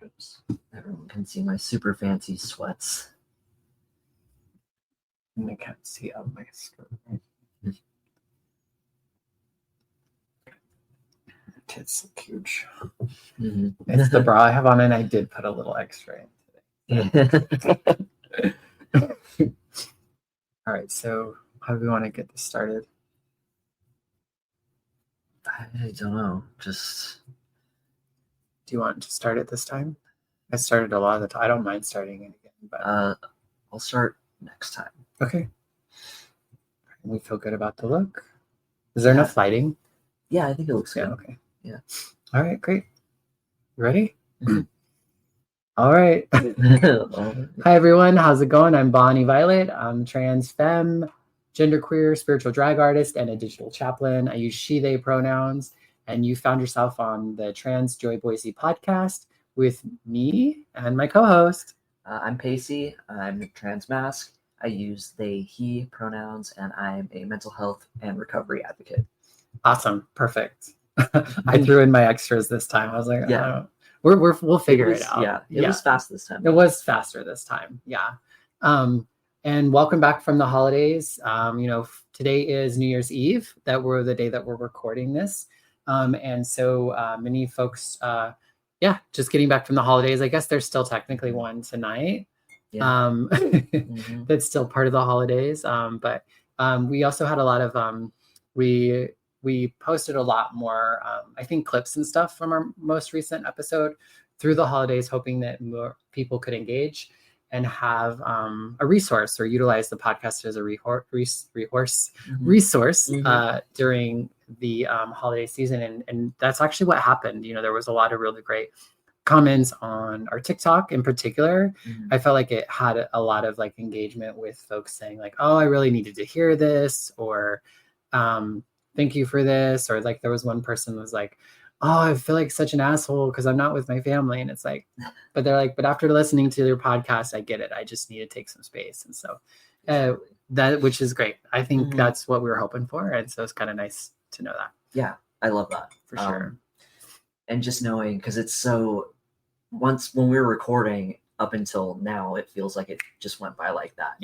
because everyone can see my super fancy sweats. And I can't see out my skirt. Tits look huge. It's the bra I have on, and I did put a little extra in today. All right, so how do we want to get this started? I don't know. Just do you want to start it this time? I started a lot of the time. I don't mind starting it again, but I'll start next time. Okay. We feel good about the look. Is there enough lighting? Yeah, I think it looks good. Okay. Yeah. All right, great. You ready? All right. Hi, everyone. How's it going? I'm Bonnie Violet. I'm trans, femme, genderqueer, spiritual drag artist, and a digital chaplain. I use she, they pronouns. And you found yourself on the Trans Joy Boise podcast with me and my co-host. I'm Pacey. I'm transmasc. I use they, he pronouns, and I'm a mental health and recovery advocate. Awesome. Perfect. I threw in my extras this time. I was like, yeah. We'll figure it out. Yeah, it was fast this time. It was faster this time. Yeah. And welcome back from the holidays. Today is New Year's Eve. The day that we're recording this. And so many folks, just getting back from the holidays. I guess there's still technically one tonight. Yeah. That's still part of the holidays. But we also had a lot of we posted a lot more, I think, clips and stuff from our most recent episode through the holidays, hoping that more people could engage and have a resource or utilize the podcast as a resource during the holiday season. And that's actually what happened. There was a lot of really great comments on our TikTok in particular. I felt like it had a lot of engagement with folks saying oh, I really needed to hear this, or thank you for this, or there was one person who was like, oh, I feel like such an asshole because I'm not with my family. And it's but they're but after listening to your podcast, I get it. I just need to take some space. And so which is great. I think that's what we were hoping for. And so it's kind of nice to know that. Yeah, I love that. For sure. And just knowing, because it's so, once when we were recording up until now, it feels like it just went by like that,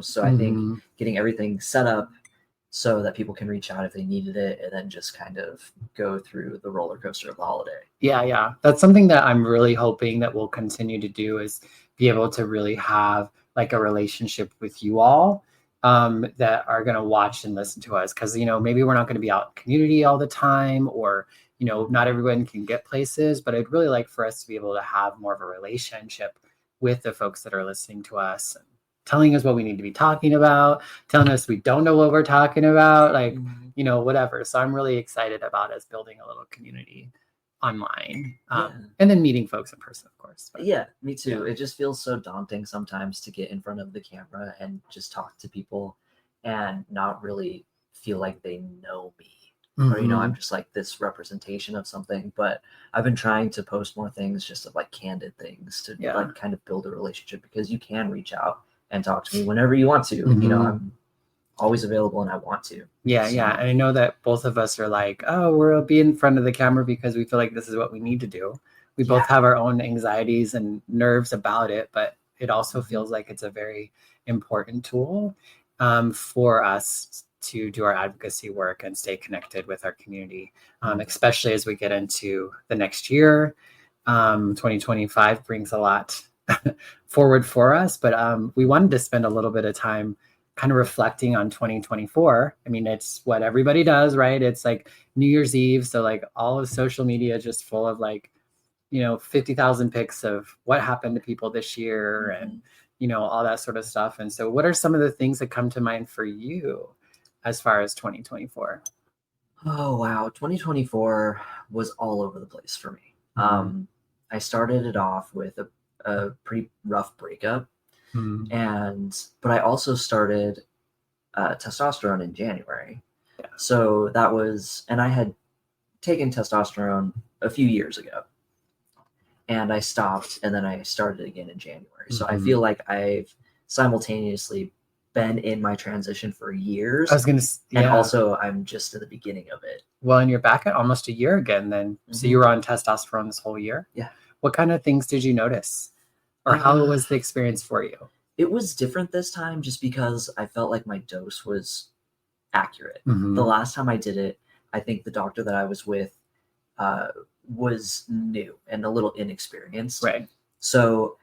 So I think getting everything set up so that people can reach out if they needed it, and then just kind of go through the roller coaster of the holiday. Yeah. That's something that I'm really hoping that we'll continue to do, is be able to really have a relationship with you all that are going to watch and listen to us. Because, maybe we're not going to be out in community all the time, or, not everyone can get places, but I'd really like for us to be able to have more of a relationship with the folks that are listening to us, and telling us what we need to be talking about, telling us we don't know what we're talking about, whatever. So I'm really excited about us building a little community online, and then meeting folks in person, of course. But, yeah, me too. Yeah. It just feels so daunting sometimes to get in front of the camera and just talk to people and not really feel like they know me. Or, I'm just this representation of something. But I've been trying to post more things, just of candid things to kind of build a relationship, because you can reach out and talk to me whenever you want to. I'm always available and I want to. Yeah. And I know that both of us are oh, we'll be in front of the camera because we feel like this is what we need to do. We both have our own anxieties and nerves about it, but it also feels like it's a very important tool for us to do our advocacy work and stay connected with our community, especially as we get into the next year. 2025 brings a lot forward for us, but we wanted to spend a little bit of time kind of reflecting on 2024. I mean, it's what everybody does, right? It's New Year's Eve, so all of social media just full of 50,000 pics of what happened to people this year, and all that sort of stuff. And so what are some of the things that come to mind for you as far as 2024? Oh wow, 2024 was all over the place for me. I started it off with a pretty rough breakup, but I also started testosterone in January. So that was, and I had taken testosterone a few years ago, and I stopped, and then I started again in January. So I feel like I've simultaneously been in my transition for years. I was gonna, and also I'm just at the beginning of it. Well, and you're back at almost a year again then. So you were on testosterone this whole year? Yeah. What kind of things did you notice? Or how was the experience for you? It was different this time just because I felt like my dose was accurate. Mm-hmm. The last time I did it, I think the doctor that I was with was new and a little inexperienced. Right. So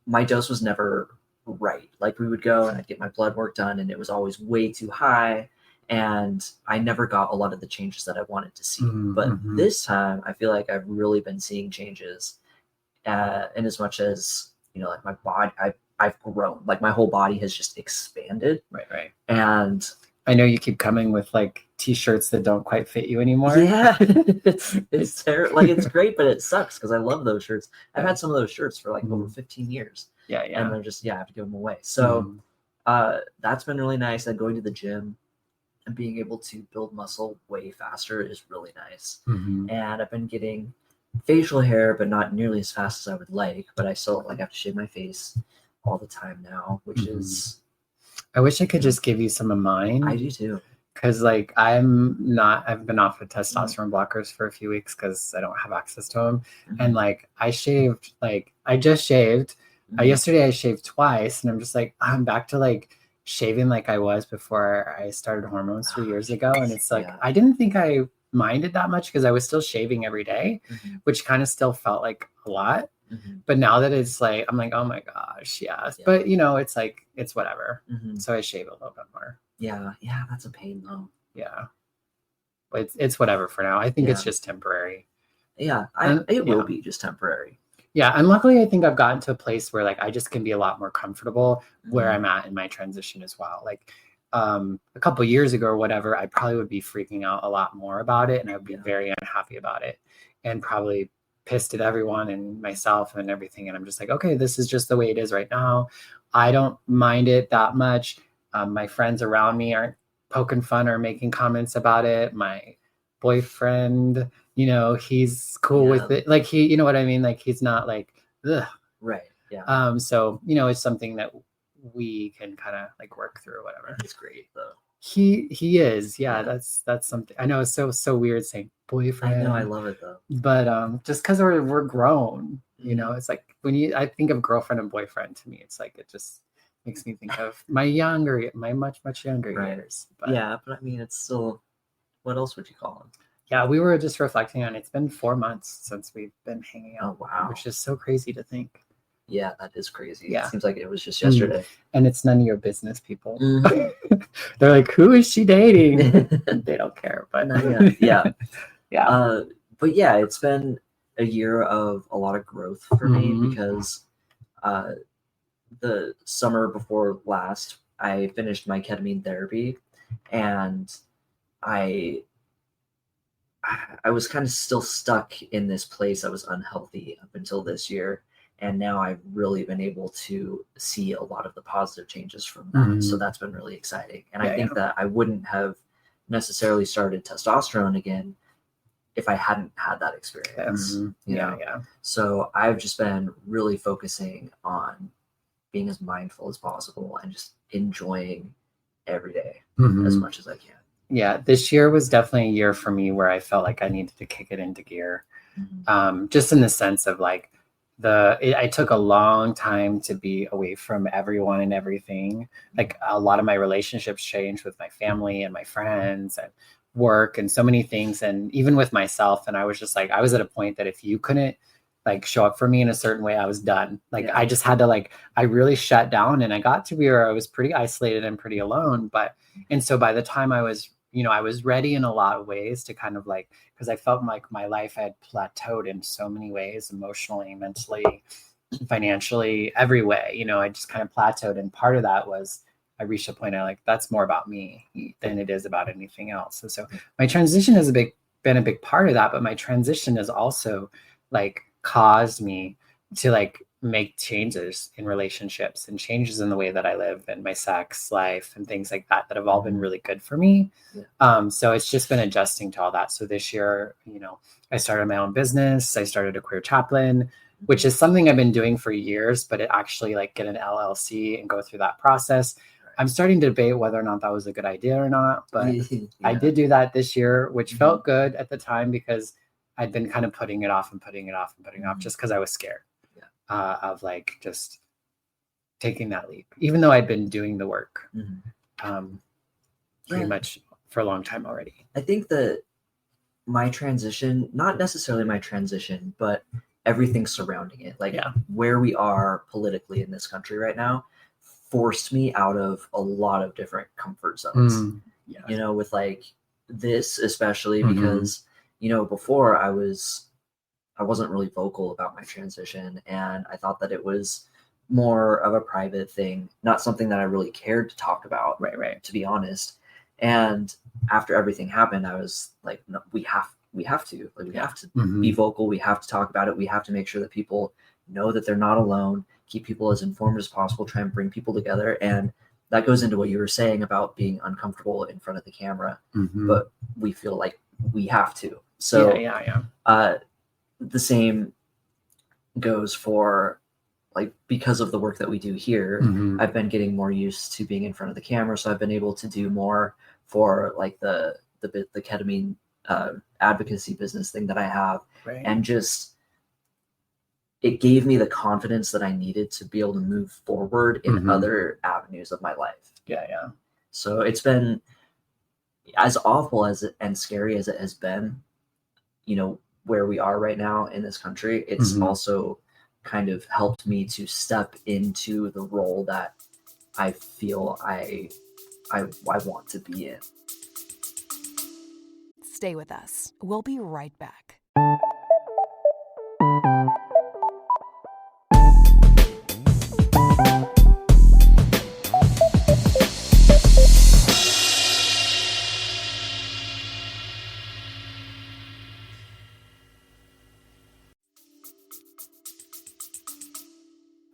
my dose was never right. Like we would go and I'd get my blood work done and it was always way too high. And I never got a lot of the changes that I wanted to see. Mm-hmm. But this time I feel like I've really been seeing changes. In as much as, you know, like my body, I've grown, like my whole body has just expanded. Right. And I know you keep coming with like t-shirts that don't quite fit you anymore. Yeah, it's terrible. Like it's great, but it sucks because I love those shirts. I've had some of those shirts for like over 15 years. Yeah. And they're just, I have to give them away. So that's been really nice. And going to the gym and being able to build muscle way faster is really nice. Mm-hmm. And I've been getting facial hair, but not nearly as fast as I would like. But I still like have to shave my face all the time now, which is. I wish I could just give you some of mine. I do too. Because like I've been off of testosterone blockers for a few weeks because I don't have access to them. Mm-hmm. And like I just shaved. Mm-hmm. Yesterday I shaved twice and I'm just like, I'm back to like shaving like I was before I started hormones 3 years ago. And it's like, I didn't think I minded that much because I was still shaving every day, which kind of still felt like a lot. Mm-hmm. But now that it's like, I'm like, oh my gosh, but you know, it's like, it's whatever. Mm-hmm. So I shave a little bit more. Yeah, that's a pain though. Yeah, but it's whatever for now. I think it's just temporary. Yeah, it will be just temporary. Yeah, and luckily I think I've gotten to a place where like I just can be a lot more comfortable where I'm at in my transition as well. Like a couple of years ago or whatever, I probably would be freaking out a lot more about it and I would be very unhappy about it and probably pissed at everyone and myself and everything. And I'm just like, okay, this is just the way it is right now. I don't mind it that much. My friends around me aren't poking fun or making comments about it. My boyfriend, you know, he's cool with it. Like he, you know what I mean? Like he's not like, ugh. Right. Yeah. So, you know, it's something that we can kind of like work through or whatever. He's great though. He is. Yeah. That's something. I know it's so weird saying boyfriend. I know. I love it though. But just because we're grown, you know, it's like I think of girlfriend and boyfriend, to me, it's like it just makes me think of my much younger years. But, but I mean, it's still. What else would you call him? Yeah, we were just reflecting on it's been 4 months since we've been hanging out. Oh wow, which is so crazy to think. Yeah, that is crazy. Yeah. It seems like it was just yesterday. And it's none of your business, people. They're like, who is she dating? They don't care, but yeah. But yeah, it's been a year of a lot of growth for me because the summer before last, I finished my ketamine therapy and I was kind of still stuck in this place. I was unhealthy up until this year. And now I've really been able to see a lot of the positive changes from that. So that's been really exciting. And I think that I wouldn't have necessarily started testosterone again if I hadn't had that experience. You know? So I've just been really focusing on being as mindful as possible and just enjoying every day as much as I can. Yeah, this year was definitely a year for me where I felt like I needed to kick it into gear. Just in the sense of like, I took a long time to be away from everyone and everything. Like a lot of my relationships changed with my family and my friends and work and so many things. And even with myself. And I was just like, I was at a point that if you couldn't like show up for me in a certain way, I was done. Like I just had to I really shut down and I got to where I was pretty isolated and pretty alone. And so by the time I was ready in a lot of ways to kind of like, because I felt like my life had plateaued in so many ways, emotionally, mentally, financially, every way, you know, I just kind of plateaued. And part of that was I reached a point that's more about me than it is about anything else. So my transition has been a big part of that, but my transition has also like caused me to like make changes in relationships and changes in the way that I live and my sex life and things like that have all been really good for me. So it's just been adjusting to all that. So this year, you know, I started my own business. I started a queer chaplain, which is something I've been doing for years, but it actually like get an LLC and go through that process. I'm starting to debate whether or not that was a good idea or not, but I did do that this year, which felt good at the time because I'd been kind of putting it off and putting it off and putting it off just because I was scared of like just taking that leap, even though I'd been doing the work pretty much for a long time already. I think that my transition, not necessarily my transition, but everything surrounding it, like where we are politically in this country right now, forced me out of a lot of different comfort zones. You know, with like this, especially because, you know, before I wasn't really vocal about my transition, and I thought that it was more of a private thing, not something that I really cared to talk about, to be honest. And after everything happened, I was like, no, we have to be vocal. We have to talk about it. We have to make sure that people know that they're not alone, keep people as informed as possible, try and bring people together. And that goes into what you were saying about being uncomfortable in front of the camera, but we feel like we have to. So the same goes for, like, because of the work that we do here, I've been getting more used to being in front of the camera. So I've been able to do more for like the ketamine advocacy business thing that I have. And just, it gave me the confidence that I needed to be able to move forward in other avenues of my life. So it's been as awful as it, and scary as it has been, you know, where we are right now in this country. It's also kind of helped me to step into the role that I feel I want to be in. Stay with us. We'll be right back.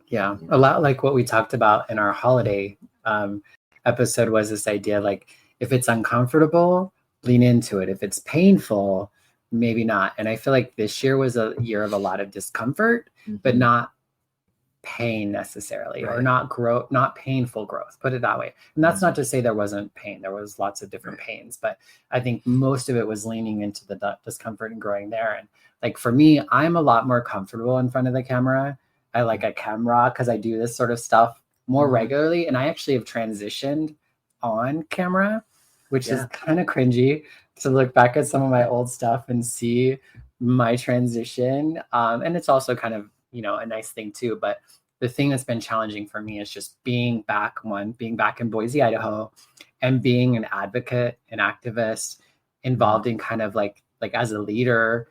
Yeah, a lot like what we talked about in our holiday episode was this idea, like, if it's uncomfortable, lean into it. If it's painful, maybe not. And I feel like this year was a year of a lot of discomfort, but not pain necessarily, or not painful growth, put it that way. And that's not to say there wasn't pain. There was lots of different pains, but I think most of it was leaning into the discomfort and growing there. And like, for me, I'm a lot more comfortable in front of the camera. I like a camera because I do this sort of stuff more regularly. And I actually have transitioned on camera, which is kind of cringy to look back at some of my old stuff and see my transition. And it's also kind of, you know, a nice thing too. But the thing that's been challenging for me is just being back in Boise, Idaho, and being an advocate, an activist, involved in kind of like as a leader,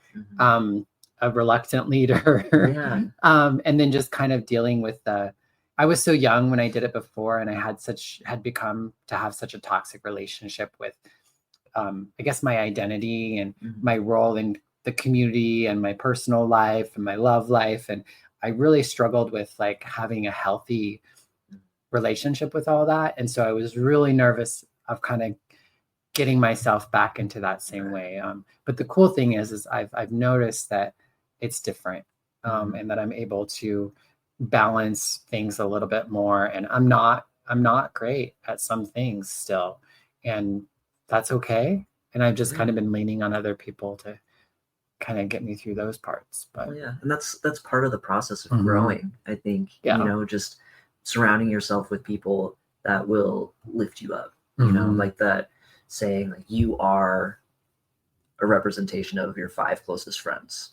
a reluctant leader. And then just kind of dealing with I was so young when I did it before, and I had become to have such a toxic relationship with, I guess, my identity and my role in the community and my personal life and my love life. And I really struggled with like having a healthy relationship with all that. And so I was really nervous of kind of getting myself back into that same way. But the cool thing is I've noticed that it's different, and that I'm able to balance things a little bit more. And I'm not great at some things still, and that's okay. And I've just kind of been leaning on other people to kind of get me through those parts. But and that's part of the process of growing. I think, you know, just surrounding yourself with people that will lift you up, you know, like that saying, like, you are a representation of your 5 closest friends.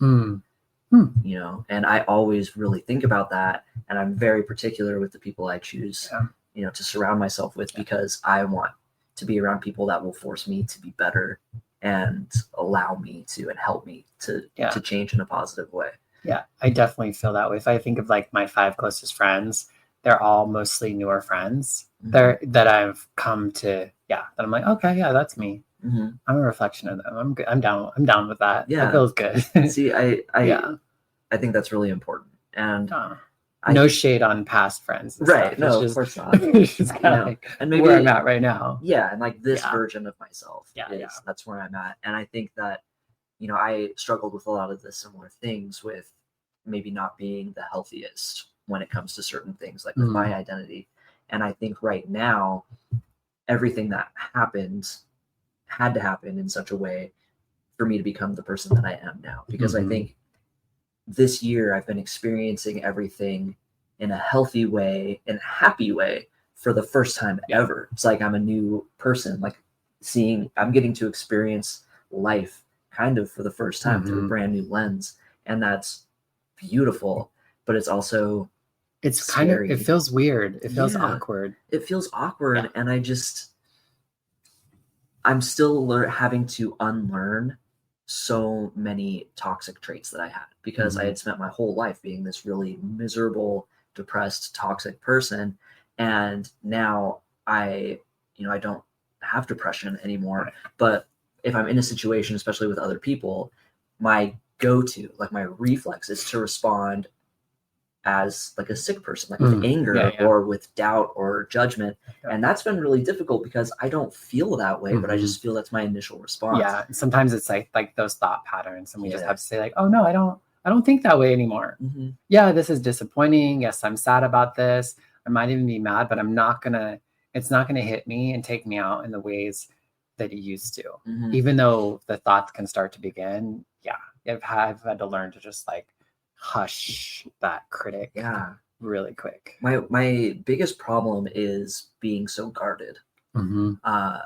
You know, and I always really think about that, and I'm very particular with the people I choose, you know, to surround myself with, because I want to be around people that will force me to be better and allow me to, and help me to change in a positive way. Yeah, I definitely feel that way. If I think of like my 5 closest friends, they're all mostly newer friends that I've come to, that I'm like, okay, yeah, that's me. I'm a reflection of them. I'm good. I'm down with that. That feels good. See, I think that's really important. And no shade on past friends. Right. Stuff. No, It's of course not. It's just kind of like and maybe where I'm at right now. Yeah. And like this version of myself is that's where I'm at. And I think that, you know, I struggled with a lot of the similar things, with maybe not being the healthiest when it comes to certain things, like with my identity. And I think right now, everything that happened had to happen in such a way for me to become the person that I am now. Because I think this year I've been experiencing everything in a healthy way, in a happy way for the first time ever. It's like I'm a new person, like I'm getting to experience life kind of for the first time through a brand new lens. And that's beautiful, but it's also scary. It feels weird. It feels awkward. It feels awkward. And I'm still having to unlearn so many toxic traits that I had, because I had spent my whole life being this really miserable, depressed, toxic person. And now I don't have depression anymore. But if I'm in a situation, especially with other people, my go-to, like my reflex, is to respond as like a sick person, like with anger or with doubt or judgment. And that's been really difficult because I don't feel that way, but I just feel that's my initial response. Yeah. Sometimes it's like those thought patterns, and we just have to say like, oh no, I don't think that way anymore. Yeah, this is disappointing. Yes, I'm sad about this. I might even be mad, but it's not gonna hit me and take me out in the ways that it used to. Even though the thoughts can start to begin. Yeah. I've had to learn to just like hush that critic really quick. My biggest problem is being so guarded,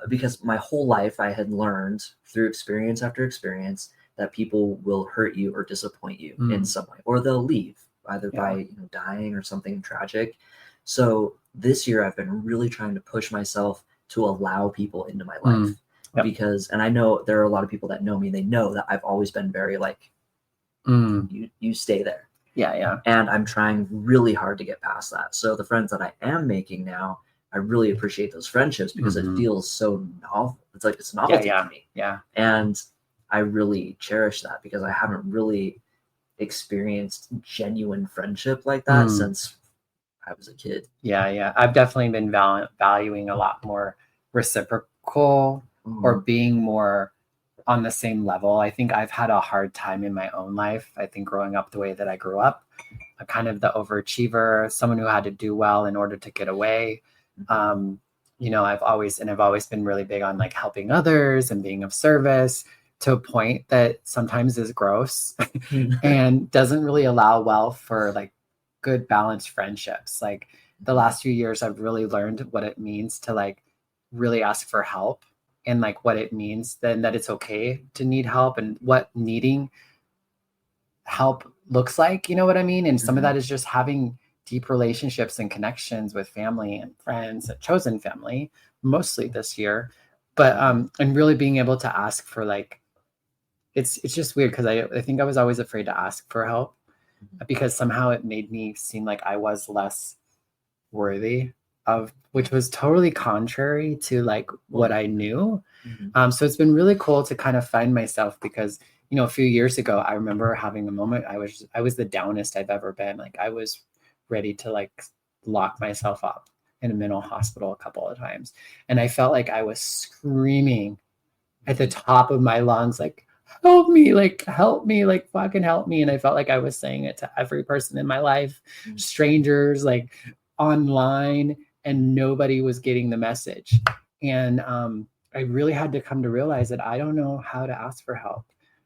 because my whole life I had learned through experience after experience that people will hurt you or disappoint you in some way, or they'll leave either by dying or something tragic. So this year I've been really trying to push myself to allow people into my life, because, and I know there are a lot of people that know me, they know that I've always been very like, you stay there. And I'm trying really hard to get past that. So the friends that I am making now, I really appreciate those friendships because it feels so novel. It's like it's novelty to me. And I really cherish that because I haven't really experienced genuine friendship like that since I was a kid. I've definitely been valuing a lot more reciprocal or being more on the same level. I think I've had a hard time in my own life. I think growing up the way that I grew up, a kind of the overachiever, someone who had to do well in order to get away. I've always been really big on like helping others and being of service, to a point that sometimes is gross and doesn't really allow well for like good balanced friendships. Like the last few years, I've really learned what it means to like really ask for help, and like what it means then that it's okay to need help, and what needing help looks like, you know what I mean? And some of that is just having deep relationships and connections with family and friends, chosen family, mostly this year. But and really being able to ask for like, it's just weird because I think I was always afraid to ask for help because somehow it made me seem like I was less worthy of, which was totally contrary to like what I knew. So it's been really cool to kind of find myself, because a few years ago I remember having a moment, I was the downest I've ever been. Like I was ready to like lock myself up in a mental hospital a couple of times, and I felt like I was screaming at the top of my lungs, like help me, like fucking help me. And I felt like I was saying it to every person in my life, strangers, like online, and nobody was getting the message. And I really had to come to realize that I don't know how to ask for help.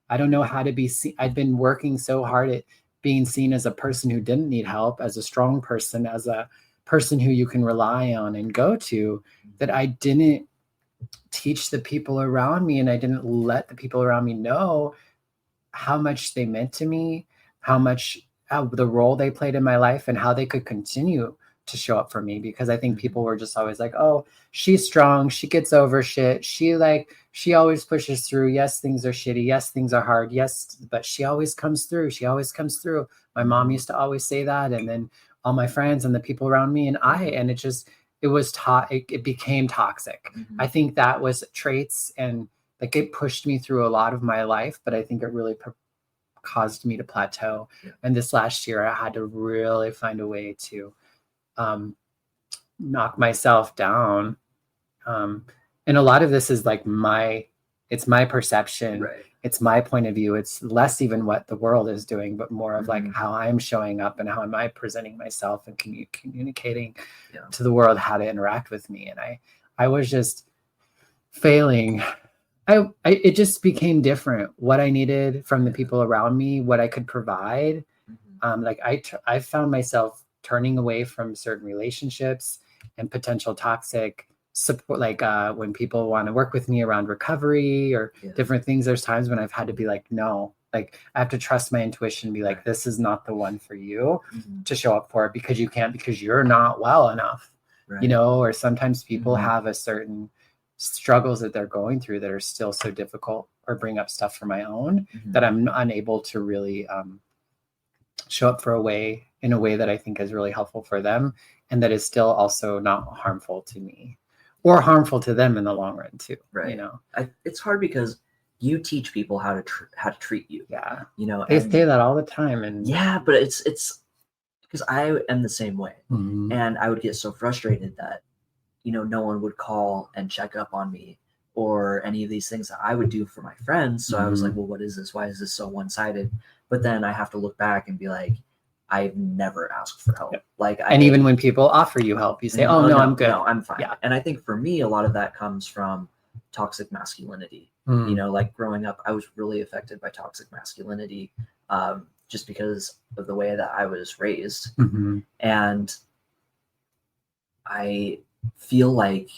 I don't know how to be seen. I've been working so hard at being seen as a person who didn't need help, as a strong person, as a person who you can rely on and go to, that I didn't teach the people around me, and I didn't let the people around me know how much they meant to me, how much the role they played in my life, and how they could continue to show up for me. Because I think people were just always like, oh, she's strong, she gets over shit, she always pushes through. Yes, things are shitty, yes, things are hard, yes, but she always comes through. My mom used to always say that, and then all my friends and the people around me, and it became toxic. I think that was traits, and like it pushed me through a lot of my life, but I think it really caused me to plateau. And this last year I had to really find a way to knock myself down. And a lot of this is like it's my perception, it's my point of view. It's less even what the world is doing, but more of like how I'm showing up and how am I presenting myself and communicating to the world how to interact with me. And I was just failing it just became different. What I needed from the people around me, what I could provide. Like I found myself turning away from certain relationships and potential toxic support. Like when people want to work with me around recovery or different things, there's times when I've had to be like, no, like I have to trust my intuition and be like, this is not the one for you to show up for, because you can't, because you're not well enough, you know. Or sometimes people have a certain struggles that they're going through that are still so difficult, or bring up stuff for my own that I'm unable to really show up for in a way that I think is really helpful for them, and that is still also not harmful to me or harmful to them in the long run too. You know, it's hard because you teach people how to treat you. You know, they say that all the time, and but it's because I am the same way, and I would get so frustrated that, you know, no one would call and check up on me or any of these things that I would do for my friends. So I was like, well, what is this? Why is this so one-sided? But then I have to look back and be like, I've never asked for help. Like, even when people offer you help, you say, oh, no, I'm good. No, I'm fine. And I think for me, a lot of that comes from toxic masculinity. You know, like growing up, I was really affected by toxic masculinity, just because of the way that I was raised. And I feel like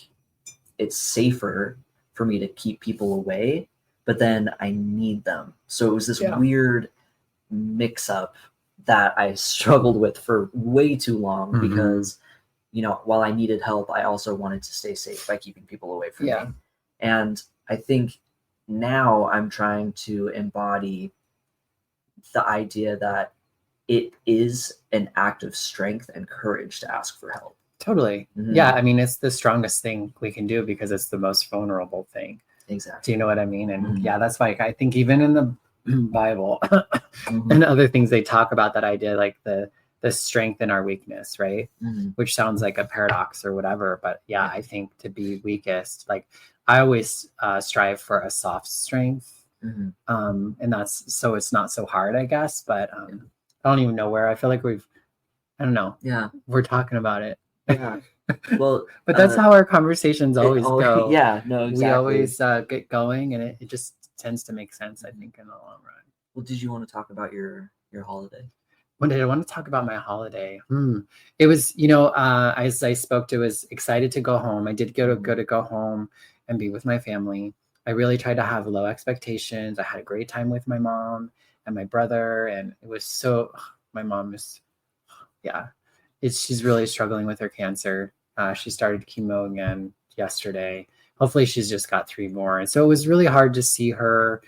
it's safer for me to keep people away, but then I need them. So it was this weird mix up that I struggled with for way too long, because, you know, while I needed help, I also wanted to stay safe by keeping people away from me. And I think now I'm trying to embody the idea that it is an act of strength and courage to ask for help. Totally. Yeah. I mean, it's the strongest thing we can do because it's the most vulnerable thing. Exactly. Do you know what I mean? And that's why I think even in the Bible and other things, they talk about that idea, like the strength in our weakness, right? Which sounds like a paradox or whatever. But I think to be weakest, like I always strive for a soft strength. And that's, so it's not so hard, I guess. But I don't even know where. I feel like I don't know. We're talking about it. Well, but that's how our conversations always go. Exactly. We always get going, and it just tends to make sense, I think, in the long run. Well, did you want to talk about your holiday? When did I want to talk about my holiday? It was, you know, as I spoke to, was excited to go home. I did go home and be with my family. I really tried to have low expectations. I had a great time with my mom and my brother, and it was so. My mom is, she's really struggling with her cancer. She started chemo again yesterday. Hopefully she's just got 3 more. And so it was really hard to see her,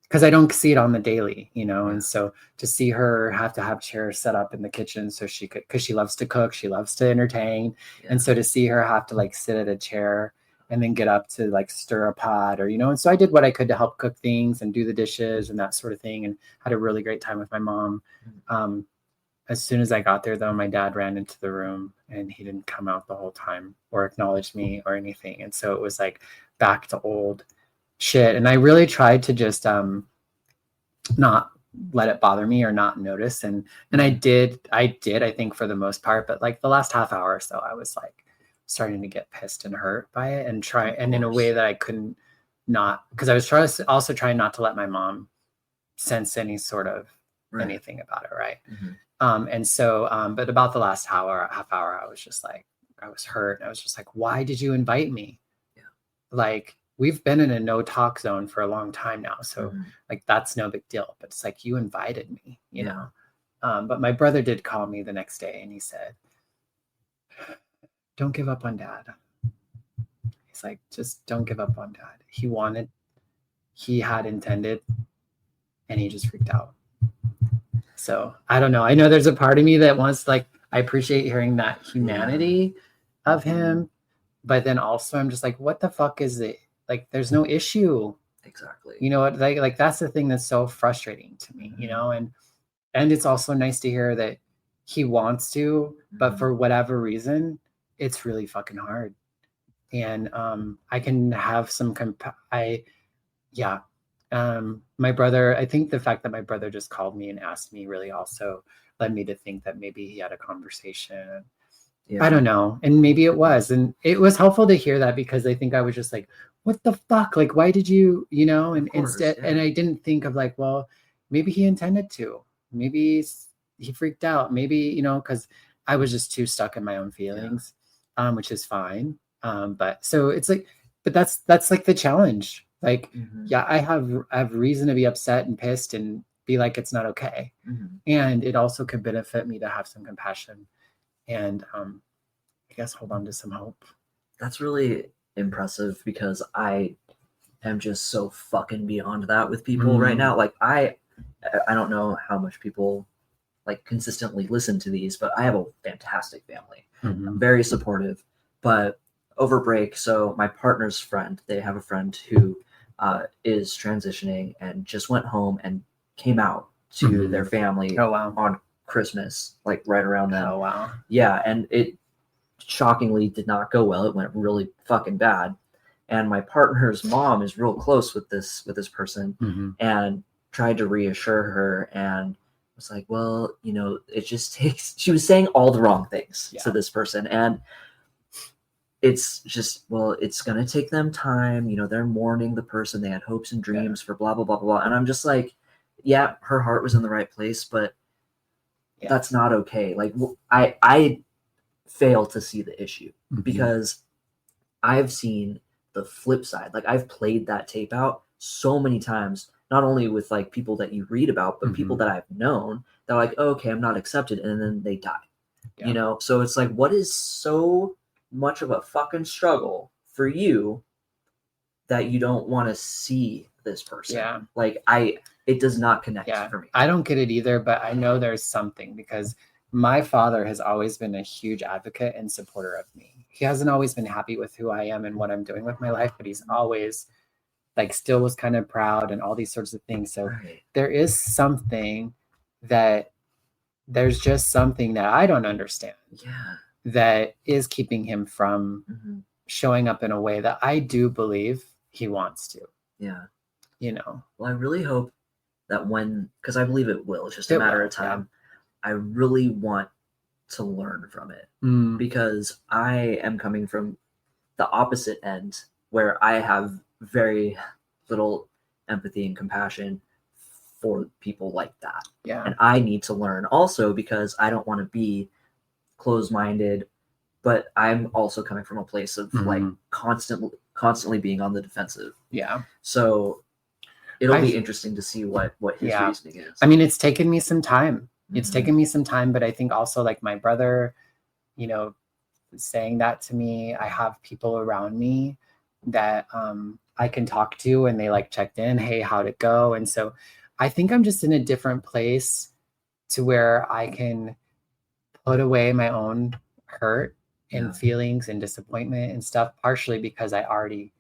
because I don't see it on the daily, you know. And so to see her have to have chairs set up in the kitchen so she could, because she loves to cook, she loves to entertain. And so to see her have to like sit at a chair and then get up to like stir a pot, or, you know. And so I did what I could to help cook things and do the dishes and that sort of thing, and had a really great time with my mom. As soon as I got there, though, my dad ran into the room and he didn't come out the whole time or acknowledge me or anything. And so it was like back to old shit. And I really tried to just not let it bother me or not notice. And I did, I think, for the most part. But like the last half hour or so, I was like starting to get pissed and hurt by it, and in a way that I couldn't not, because I was trying not to let my mom sense any sort of anything about it. Right. And so, but about the last half hour, I was just like, I was hurt. I was just like, why did you invite me? Like, we've been in a no talk zone for a long time now. So like, that's no big deal, but it's like, you invited me, you know? But my brother did call me the next day and he said, don't give up on dad. He's like, just don't give up on dad. He had intended, and he just freaked out. So I don't know. I know there's a part of me that wants, like, I appreciate hearing that humanity of him, but then also I'm just like, what the fuck is it? Like, there's no issue. Exactly. You know what? Like that's the thing that's so frustrating to me, you know? And it's also nice to hear that he wants to, but for whatever reason, it's really fucking hard. And I can have some my brother, I think the fact that my brother just called me and asked me really also led me to think that maybe he had a conversation. I don't know. And maybe it was. And it was helpful to hear that, because I think I was just like, what the fuck? Like, why did you, and Of course, instead, yeah. and I didn't think of like, well, maybe he intended to, maybe he freaked out, maybe, because I was just too stuck in my own feelings, which is fine. But so it's like, but that's like the challenge. Like, yeah, I have reason to be upset and pissed and be like, it's not okay. And it also could benefit me to have some compassion and, I guess, hold on to some hope. That's really impressive because I am just so fucking beyond that with people right now. Like I don't know how much people like consistently listen to these, but I have a fantastic family. I'm very supportive, but over break, so my partner's friend, they have a friend who is transitioning and just went home and came out to their family on Christmas, like right around then. Oh, wow. Yeah, and it shockingly did not go well. It went really fucking bad. And my partner's mom is real close with this person and tried to reassure her and was like, well, it just takes, she was saying all the wrong things to this person. And it's just, well, it's going to take them time. They're mourning the person. They had hopes and dreams for blah, blah, blah, blah, blah. And I'm just like, yeah, her heart was in the right place, but that's not okay. Like I fail to see the issue because I've seen the flip side. Like I've played that tape out so many times, not only with like people that you read about, but people that I've known that are like, oh, okay, I'm not accepted. And then they die, So it's like, what is so much of a fucking struggle for you that you don't want to see this person? Yeah. Like it does not connect for me. I don't get it either, but I know there's something because my father has always been a huge advocate and supporter of me. He hasn't always been happy with who I am and what I'm doing with my life, but he's always like still was kind of proud and all these sorts of things. So there is something there's just something that I don't understand that is keeping him from showing up in a way that I do believe he wants to. Yeah. Well, I really hope that because I believe it will, it's just a matter of time. I really want to learn from it because I am coming from the opposite end where I have very little empathy and compassion for people like that. Yeah. And I need to learn also because I don't want to be closed-minded, but I'm also coming from a place of like constantly being on the defensive. Yeah. So it'll be interesting to see what his reasoning is. I mean, it's taken me some time. It's taken me some time, but I think also like my brother, saying that to me, I have people around me that I can talk to and they like checked in, hey, how'd it go? And so I think I'm just in a different place to where I can put away my own hurt and feelings and disappointment and stuff, partially because I already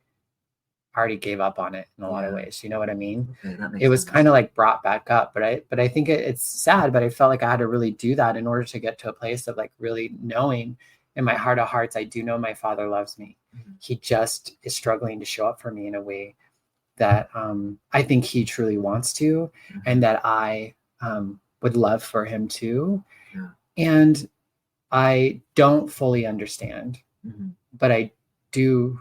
gave up on it in a lot of ways. You know what I mean? Okay, it was kind of like brought back up, but I think it's sad, but I felt like I had to really do that in order to get to a place of like really knowing in my heart of hearts, I do know my father loves me. He just is struggling to show up for me in a way that I think he truly wants to, and that I would love for him to. And I don't fully understand, but I do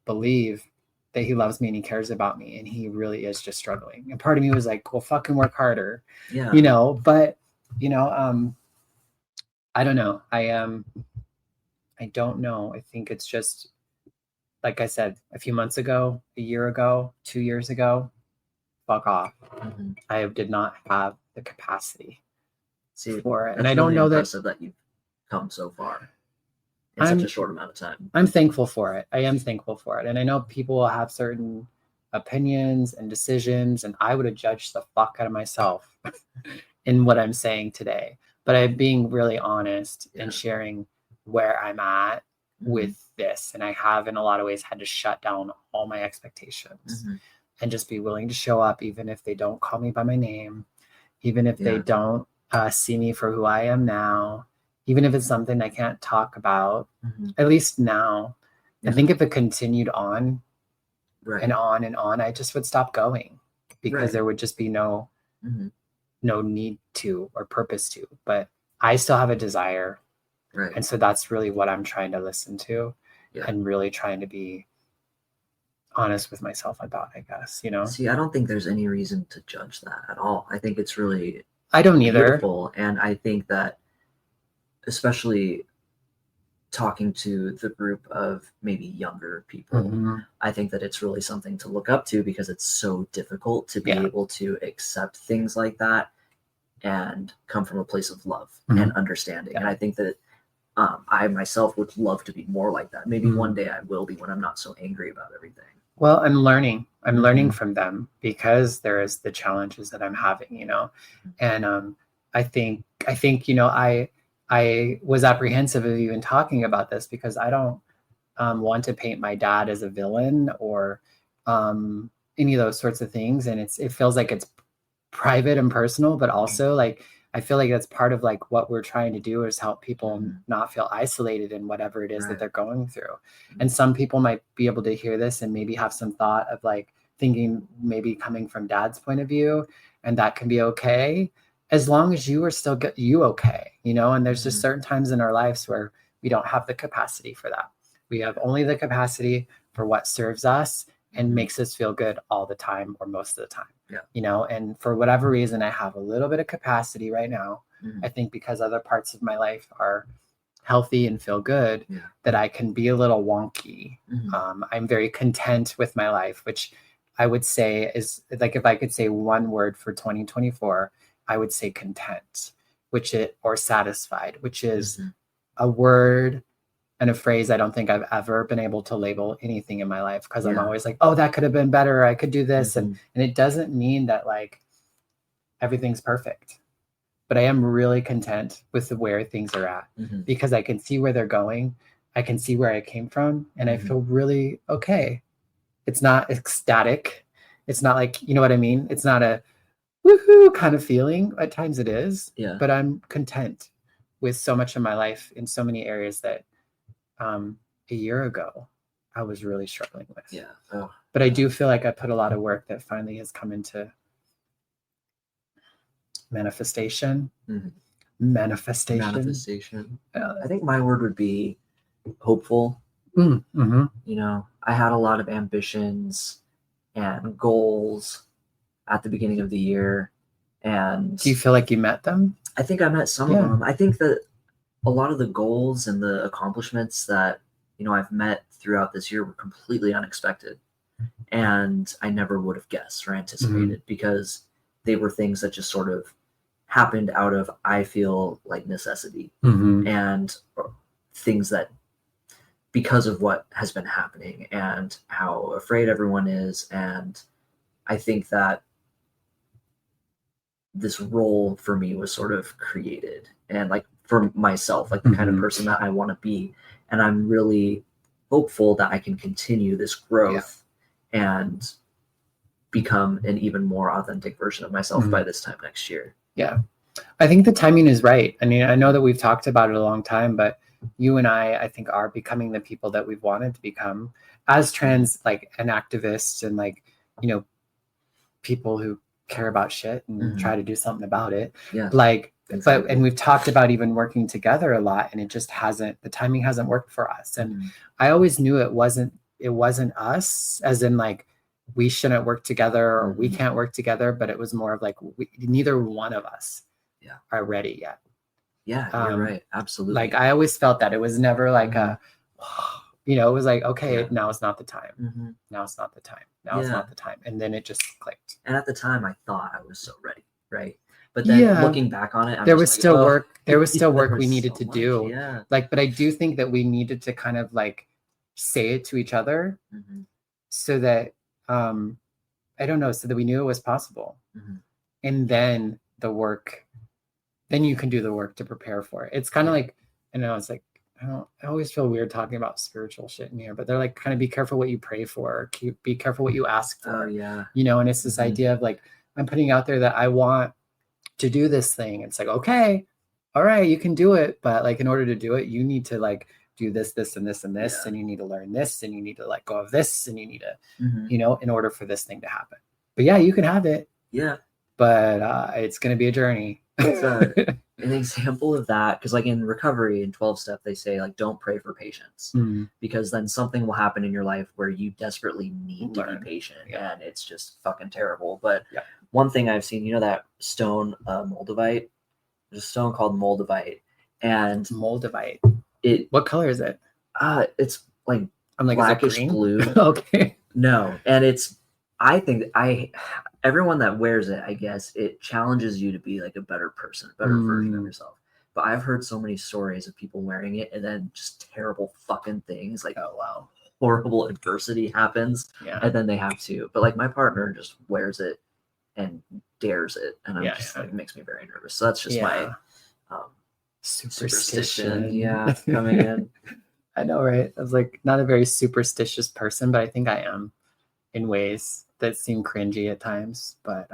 believe that he loves me and he cares about me and he really is just struggling. And part of me was like, well, fucking work harder, but I don't know. I don't know. I think it's just, like I said, a few months ago, a year ago, 2 years ago, fuck off. I did not have the capacity for it. And I don't know that you've come so far in such a short amount of time. I'm thankful for it. I am thankful for it. And I know people will have certain opinions and decisions, and I would have judged the fuck out of myself in what I'm saying today. But I'm being really honest and sharing where I'm at with this. And I have, in a lot of ways, had to shut down all my expectations and just be willing to show up, even if they don't call me by my name, even if they don't see me for who I am now, even if it's something I can't talk about, at least now. I think if it continued on and on and on, I just would stop going because there would just be no need to or purpose to. But I still have a desire. And so that's really what I'm trying to listen to and really trying to be honest with myself about, I guess, you know. See, I don't think there's any reason to judge that at all. I think it's really I don't either. beautiful, and I think that, especially talking to the group of maybe younger people, I think that it's really something to look up to, because it's so difficult to be able to accept things like that and come from a place of love and understanding. And I think that I myself would love to be more like that. Maybe one day I will be, when I'm not so angry about everything. Well, I'm learning from them, because there is the challenges that I'm having, you know. And I think, you know, I was apprehensive of even talking about this, because I don't want to paint my dad as a villain or any of those sorts of things. And it feels like it's private and personal, but also like, I feel like that's part of like what we're trying to do, is help people not feel isolated in whatever it is that they're going through. And some people might be able to hear this and maybe have some thought of like thinking, maybe coming from dad's point of view, and that can be okay, as long as you are still okay, you know. And there's just certain times in our lives where we don't have the capacity for that. We have only the capacity for what serves us and makes us feel good all the time, or most of the time. You know, and for whatever reason, I have a little bit of capacity right now. I think because other parts of my life are healthy and feel good, that I can be a little wonky. I'm very content with my life, which I would say is like, if I could say one word for 2024, I would say content, or satisfied, which is a word and a phrase I don't think I've ever been able to label anything in my life, because I'm always like, oh, that could have been better. I could do this. And it doesn't mean that like everything's perfect, but I am really content with where things are at, because I can see where they're going. I can see where I came from, and I feel really okay. It's not ecstatic. It's not like, you know what I mean? It's not a woohoo kind of feeling. At times it is, but I'm content with so much of my life in so many areas that a year ago I was really struggling with. But I do feel like I put a lot of work that finally has come into manifestation. I think my word would be hopeful. You know, I had a lot of ambitions and goals at the beginning of the year, and do you feel like you met them? I think I met some of them. I think that a lot of the goals and the accomplishments that, you know, I've met throughout this year were completely unexpected, and I never would have guessed or anticipated, because they were things that just sort of happened out of, I feel like, necessity, and things that, because of what has been happening and how afraid everyone is. And I think that this role for me was sort of created, and like for myself, like the kind of person that I want to be. And I'm really hopeful that I can continue this growth and become an even more authentic version of myself by this time next year. I think the timing is right. I mean, I know that we've talked about it a long time, but you and I think, are becoming the people that we've wanted to become as trans, like an activist, and like, you know, people who care about shit and try to do something about it. Like, but, and we've talked about even working together a lot, and it just hasn't, the timing hasn't worked for us. And I always knew it wasn't us, as in like, we shouldn't work together, or we can't work together, but it was more of like, neither one of us are ready yet. You're right. Absolutely. Like, I always felt that it was never like you know, it was like, okay, now it's not the time. Now it's not the time. Now it's not the time. And then it just clicked. And at the time I thought I was so ready. Right. But then looking back on it, there was still work. There was still work we needed to do. Like, but I do think that we needed to kind of like say it to each other, so that, I don't know, so that we knew it was possible. And then the work, then you can do the work to prepare for it. It's kind of like, I know it's like, I always feel weird talking about spiritual shit in here, but they're like, kind of be careful what you pray for, be careful what you ask for. You know, and it's this idea of like, I'm putting out there that I want to do this thing. It's like, okay, all right, you can do it. But like, in order to do it, you need to like do this, this, and this, and this, and you need to learn this, and you need to let go of this, and you need to, you know, in order for this thing to happen. But yeah, you can have it. But it's going to be a journey. an example of that, because like in recovery in 12-step, they say like don't pray for patience, because then something will happen in your life where you desperately need to be patient, and it's just fucking terrible. But one thing I've seen, that stone moldavite, there's a stone called moldavite, and moldavite. What color is it? It's like I'm like blackish blue. Okay. No, and I think everyone that wears it, I guess it challenges you to be like a better person, a better version of yourself. But I've heard so many stories of people wearing it and then just terrible fucking things, like horrible adversity happens, and then they have to. But like my partner just wears it and dares it, and I'm just like, it makes me very nervous. So that's just my superstition. Yeah, coming in. I know, right? I was like not a very superstitious person, but I think I am in ways that seem cringy at times. But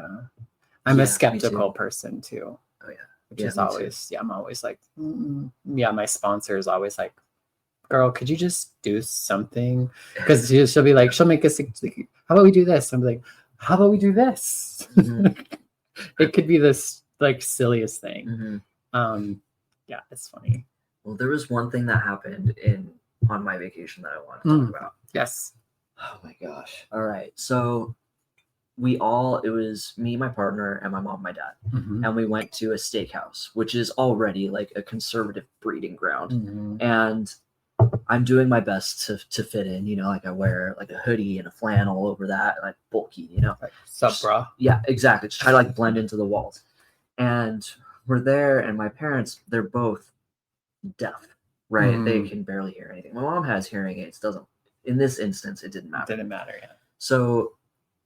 I'm a skeptical person too. Oh yeah, which is always I'm always like, my sponsor is always like, girl, could you just do something? Because she'll be like, she'll make us like, how about we do this? I'm like, how about we do this? It could be this like silliest thing. Yeah, it's funny. Well, there was one thing that happened on my vacation that I want to talk about. Yes. Oh my gosh. All right. So it was me, my partner, and my mom, my dad. And we went to a steakhouse, which is already like a conservative breeding ground. And I'm doing my best to fit in, like I wear like a hoodie and a flannel over that, like bulky, Like sub bra. Yeah, exactly. Just try to like blend into the walls. And we're there, and my parents, they're both deaf, right? They can barely hear anything. My mom has hearing aids. In this instance, it didn't matter. So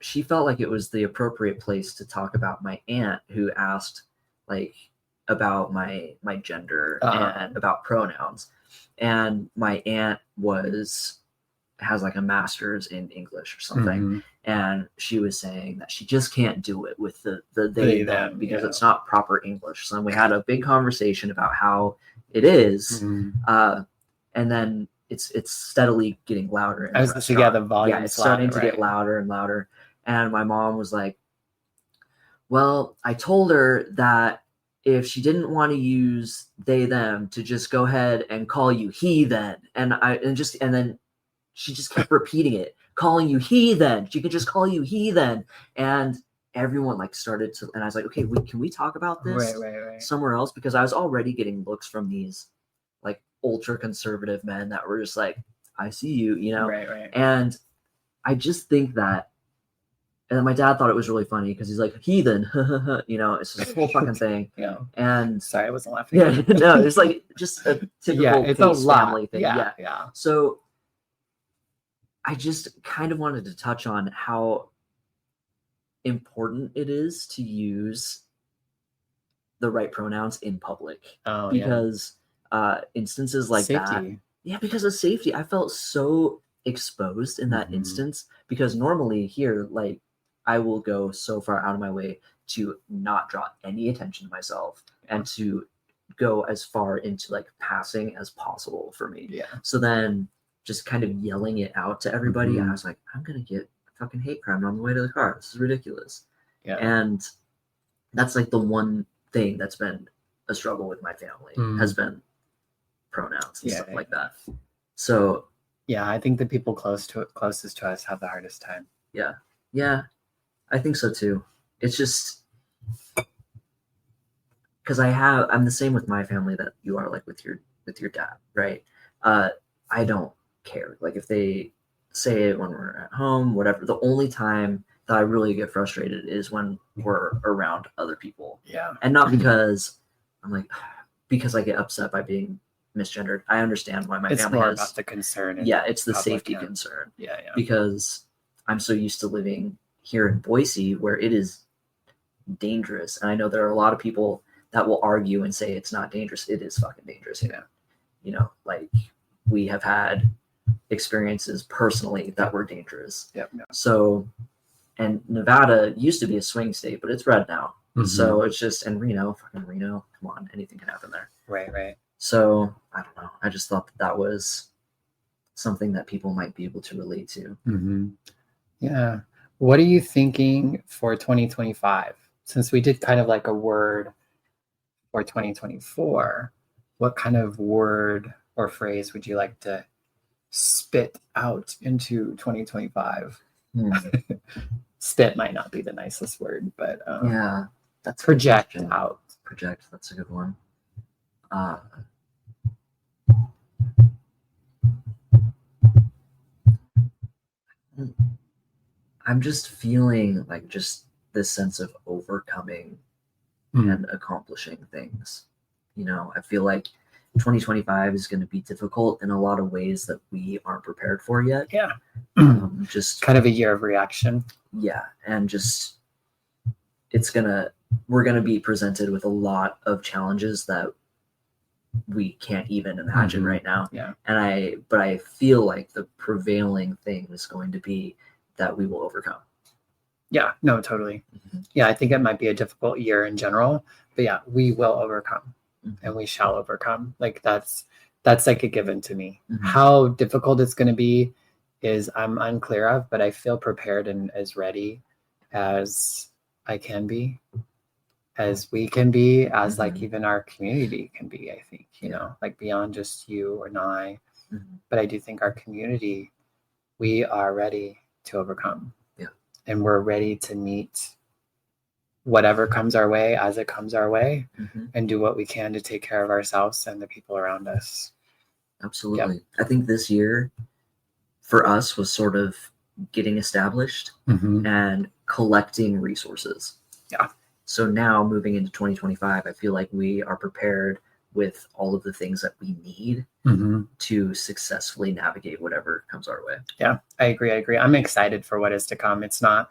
she felt like it was the appropriate place to talk about my aunt, who asked like about my gender and about pronouns. And my aunt has like a master's in English or something. And she was saying that she just can't do it with the they them because it's not proper English. So we had a big conversation about how it is. And then it's steadily getting louder. I was the volume. Yeah, it's starting to get louder and louder. And my mom was like, well, I told her that if she didn't want to use they them, to just go ahead and call you he then. And then she just kept repeating it, calling you he then. She could just call you he then. And everyone like started to, and I was like, okay, can we talk about this somewhere else? Because I was already getting looks from these like ultra conservative men that were just like, I see you, And I just think that, and then my dad thought it was really funny because he's like, heathen, it's this whole fucking thing. And sorry, I wasn't laughing. Yeah, no, it's like just a typical it's a family thing. Yeah. So I just kind of wanted to touch on how important it is to use the right pronouns in public. Because instances like safety. That, because of safety, I felt so exposed in that instance, because normally here, like, I will go so far out of my way to not draw any attention to myself and to go as far into like passing as possible for me. So then just kind of yelling it out to everybody, I was like, I'm gonna get fucking hate crime on the way to the car. This is ridiculous. And that's like the one thing that's been a struggle with my family has been pronouns and stuff like that. So I think the people closest to us have the hardest time. Yeah, I think so too. It's just because I'm the same with my family that you are, like with your dad, right? I don't care. Like if they say it when we're at home, whatever. The only time that I really get frustrated is when we're around other people. And not because I'm like, because I get upset by being misgendered. I understand why my family has. It's more about the concern. It's the safety concern. Because I'm so used to living here in Boise where it is dangerous. And I know there are a lot of people that will argue and say it's not dangerous. It is fucking dangerous. Like we have had experiences personally that were dangerous. So, and Nevada used to be a swing state, but it's red now. So it's just, and fucking Reno, come on, anything can happen there. Right. So I don't know. I just thought that was something that people might be able to relate to. Yeah. What are you thinking for 2025? Since we did kind of like a word for 2024, what kind of word or phrase would you like to spit out into 2025? Spit might not be the nicest word, but yeah, that's a good project question. out. Project, that's a good one. I'm just feeling like just this sense of overcoming and accomplishing things. You know, I feel like 2025 is going to be difficult in a lot of ways that we aren't prepared for yet. Yeah. Just kind of a year of reaction. Yeah. And just, we're going to be presented with a lot of challenges that we can't even imagine right now. Yeah. But I feel like the prevailing thing is going to be that we will overcome. Yeah, no, totally. Yeah, I think it might be a difficult year in general, but yeah, we will overcome and we shall overcome. Like that's like a given to me. How difficult it's going to be is I'm unclear of, but I feel prepared and as ready as I can be, as we can be, as like even our community can be, I think, you know, like beyond just you and I, but I do think our community, we are ready to overcome. And we're ready to meet whatever comes our way as it comes our way and do what we can to take care of ourselves and the people around us. Absolutely. I think this year for us was sort of getting established and collecting resources. Yeah. So now moving into 2025, I feel like we are prepared with all of the things that we need to successfully navigate whatever comes our way. Yeah, I agree. I'm excited for what is to come. It's not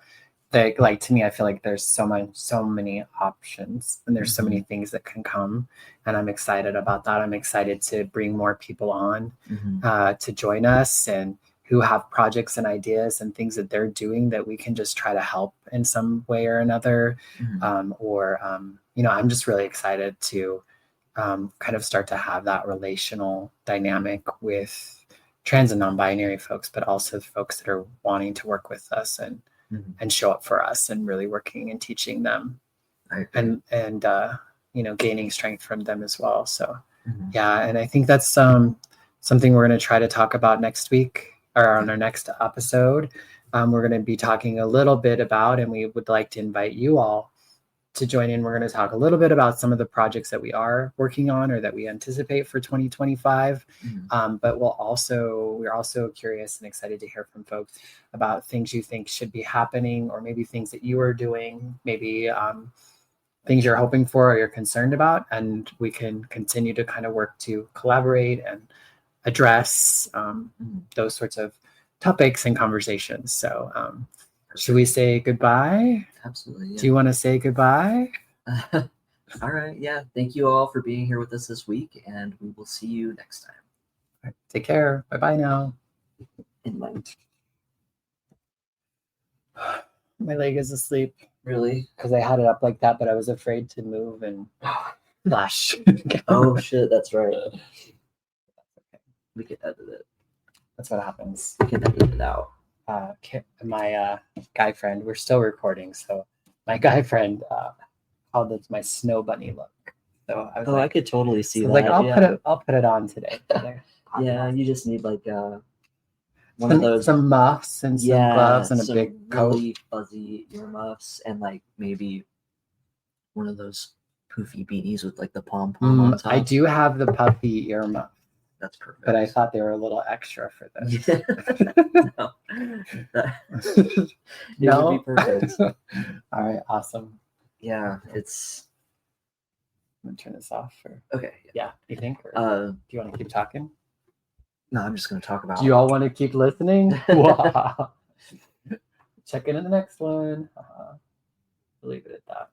like to me, I feel like there's so many options and there's so many things that can come. And I'm excited about that. I'm excited to bring more people on to join us and who have projects and ideas and things that they're doing that we can just try to help in some way or another. You know, I'm just really excited to kind of start to have that relational dynamic with trans and non-binary folks, but also folks that are wanting to work with us and show up for us and really working and teaching them and you know, gaining strength from them as well. So yeah, and I think that's something we're going to try to talk about next week or on our next episode. We're going to be talking a little bit about, and we would like to invite you all to join in. We're going to talk a little bit about some of the projects that we are working on or that we anticipate for 2025. But we're also curious and excited to hear from folks about things you think should be happening, or maybe things that you are doing, maybe things you're hoping for or you're concerned about. And we can continue to kind of work to collaborate and address those sorts of topics and conversations. So should we say goodbye? Absolutely. Yeah. Do you want to say goodbye? All right. Yeah. Thank you all for being here with us this week, and we will see you next time. All right, take care. Bye-bye now. My leg is asleep. Really? Because I had it up like that, but I was afraid to move and flash. Oh, shit. That's right. We can edit it. That's what happens. We can edit it out. My guy friend, we're still recording, so my guy friend called it my snow bunny look. So I was I could totally see that. Like I'll put it on today. Yeah, you just need like one of those, some muffs and some gloves and a big coat, really fuzzy earmuffs, and like maybe one of those poofy beanies with like the pom on top. I do have the puffy earmuff. That's perfect. But I thought they were a little extra for this. No. It would be perfect. All right, awesome. Yeah, it's. I'm gonna turn this off. Okay. Yeah, you think? Or do you want to keep talking? No, I'm just going to talk about. Do you all want to keep listening? Wow. Check in the next one. We'll leave it at that.